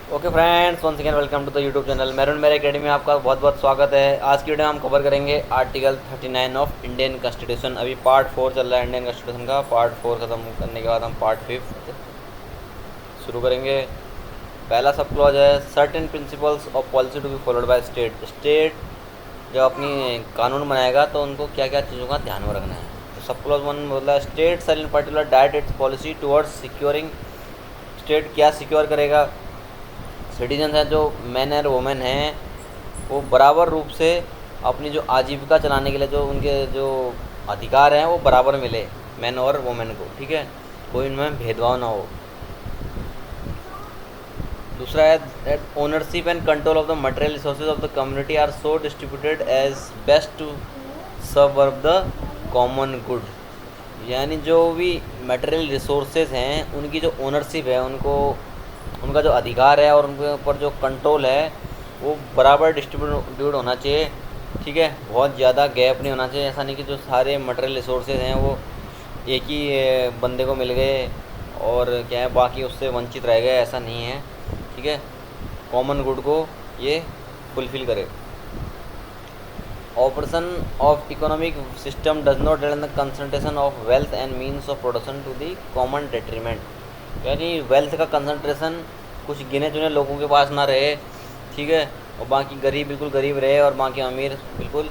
Okay friends, once again welcome to the YouTube channel मैरून मेरे academy में आपका बहुत बहुत स्वागत है। आज की वीडियो में हम कवर करेंगे आर्टिकल 39 ऑफ इंडियन कॉन्स्टिट्यूशन। अभी पार्ट 4 चल रहा है इंडियन कॉन्स्टिट्यूशन का। पार्ट 4 खत्म करने के बाद हम पार्ट 5 शुरू करेंगे। पहला सब क्लॉज है, certain principles of policy to be followed by state. State जब अपनी कानून बनाएगा तो उनको क्या क्या चीज़ों का ध्यान में रखना है। तो सब क्लॉज 1 बोला है, state shall in particular direct it's policy towards securing. State क्या सिक्योर करेगा? सिटीजन हैं जो मैन और वुमेन हैं वो बराबर रूप से अपनी जो आजीविका चलाने के लिए जो उनके जो अधिकार हैं वो बराबर मिले मैन और वुमेन को, ठीक है, कोई इनमें भेदभाव ना हो। दूसरा है that ownership and control of the material resources of the community are so distributed as best to serve the common good. यानी जो भी मटेरियल रिसोर्सेज हैं उनकी जो ओनरशिप है, उनका जो अधिकार है और उनके ऊपर जो कंट्रोल है वो बराबर डिस्ट्रीब्यूट होना चाहिए, ठीक है। बहुत ज़्यादा गैप नहीं होना चाहिए। ऐसा नहीं कि जो सारे मटेरियल रिसोर्सेज हैं वो एक ही बंदे को मिल गए और क्या है बाकी उससे वंचित रह गए, ऐसा नहीं है, ठीक है। कॉमन गुड को ये फुलफिल करे। Operation of economic system does not aid in the concentration of wealth and means of production to the common detriment. यानी वेल्थ का कंसंट्रेशन कुछ गिने चुने लोगों के पास ना रहे, ठीक है, और बाकी गरीब बिल्कुल गरीब रहे और बाकी अमीर बिल्कुल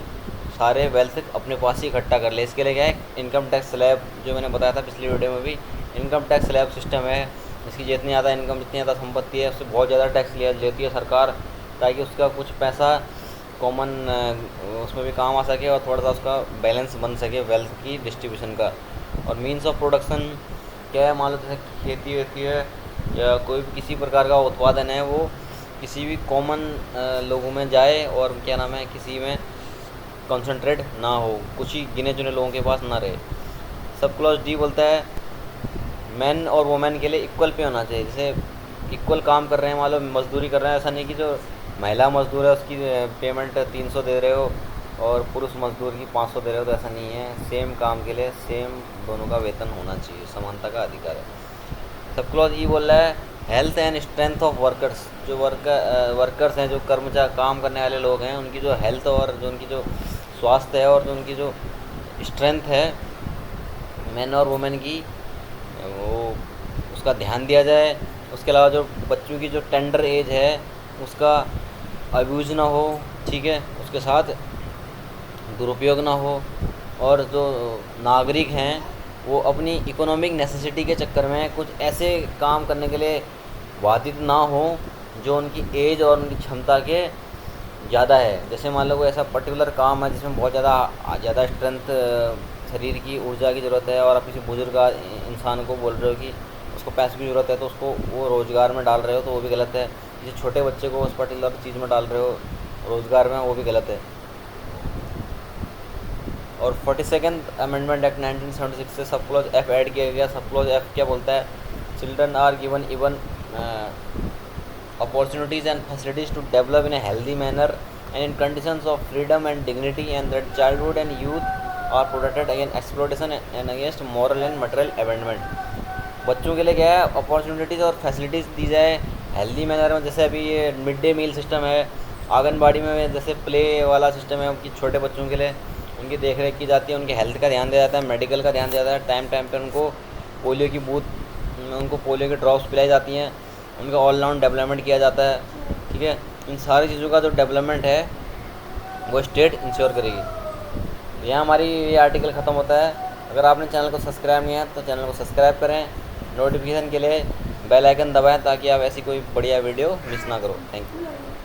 सारे वेल्थ अपने पास ही इकट्ठा कर ले। इसके लिए क्या है, इनकम टैक्स स्लैब जो मैंने बताया था पिछली वीडियो में भी, इनकम टैक्स स्लैब सिस्टम है। इसकी जितनी ज़्यादा इनकम, जितनी ज़्यादा संपत्ति है उससे बहुत ज़्यादा टैक्स लिया लेती है सरकार, ताकि उसका कुछ पैसा कॉमन उसमें भी काम आ सके और थोड़ा सा उसका बैलेंस बन सके वेल्थ की डिस्ट्रीब्यूशन का। और मीन्स ऑफ प्रोडक्शन क्या है, मान लो जैसे खेती होती है या कोई भी किसी प्रकार का उत्पादन है वो किसी भी कॉमन लोगों में जाए और क्या नाम है किसी में कंसंट्रेट ना हो, कुछ ही गिने चुने लोगों के पास ना रहे। सब क्लॉज डी बोलता है मैन और वुमेन के लिए इक्वल पे होना चाहिए। जैसे इक्वल काम कर रहे हैं, मान लो मजदूरी कर रहे हैं, ऐसा नहीं कि जो महिला मजदूर है उसकी पेमेंट 300 दे रहे हो और पुरुष मजदूर की 500 दे रहे हो, तो ऐसा नहीं है। सेम काम के लिए सेम दोनों का वेतन होना चाहिए, समानता का अधिकार है। सब क्लॉज ई बोल रहा है health and strength of workers. जो वर्कर्स हैं, जो काम करने वाले लोग हैं, उनकी जो हेल्थ और जो उनकी जो स्वास्थ्य है और जो उनकी जो स्ट्रेंथ है मैन और वुमेन की, वो उसका ध्यान दिया जाए। उसके अलावा जो बच्चों की जो टेंडर एज है उसका अब्यूज़ ना हो, ठीक है, उसके साथ दुरुपयोग ना हो। और जो नागरिक हैं वो अपनी इकोनॉमिक नेसेसिटी के चक्कर में कुछ ऐसे काम करने के लिए बाधित ना हो जो उनकी एज और उनकी क्षमता के ज़्यादा है। जैसे मान लो कोई ऐसा पर्टिकुलर काम है जिसमें बहुत ज़्यादा स्ट्रेंथ, शरीर की ऊर्जा की ज़रूरत है और आप किसी बुजुर्ग इंसान को बोल रहे हो कि उसको पैसे की ज़रूरत है तो उसको वो रोज़गार में डाल रहे हो, तो वो भी गलत है। किसी छोटे बच्चे को उस पर्टिकुलर चीज़ में डाल रहे हो रोज़गार में, वो भी गलत है। और 42nd अमेंडमेंट एक्ट 1976 से सब क्लॉज एफ ऐड किया गया। सब क्लॉज एफ क्या बोलता है, children are given even opportunities and facilities to develop in a healthy manner and in conditions of freedom and dignity and that childhood and youth are protected against exploitation and against moral and material abandonment. बच्चों के लिए क्या है, opportunities और facilities दी जाए healthy manner में। जैसे अभी ये मिड डे मील सिस्टम है, आंगनबाड़ी में जैसे प्ले वाला सिस्टम है कि छोटे बच्चों के लिए उनकी देख रेख की जाती है, उनके हेल्थ का ध्यान दिया जाता है, मेडिकल का ध्यान दिया जाता है, टाइम टाइम पे उनको पोलियो की बूथ, उनको पोलियो की ड्रॉप्स पिलाई जाती हैं, उनका ऑल राउंड डेवलपमेंट किया जाता है, ठीक है। इन सारी चीज़ों का जो डेवलपमेंट है वो स्टेट इंश्योर करेगी। यहाँ हमारी ये आर्टिकल ख़त्म होता है। अगर आपने चैनल को सब्सक्राइब नहीं है तो चैनल को सब्सक्राइब करें, नोटिफिकेशन के लिए बेल आइकन दबाएं ताकि आप ऐसी कोई बढ़िया वीडियो मिस ना करो। Thank you.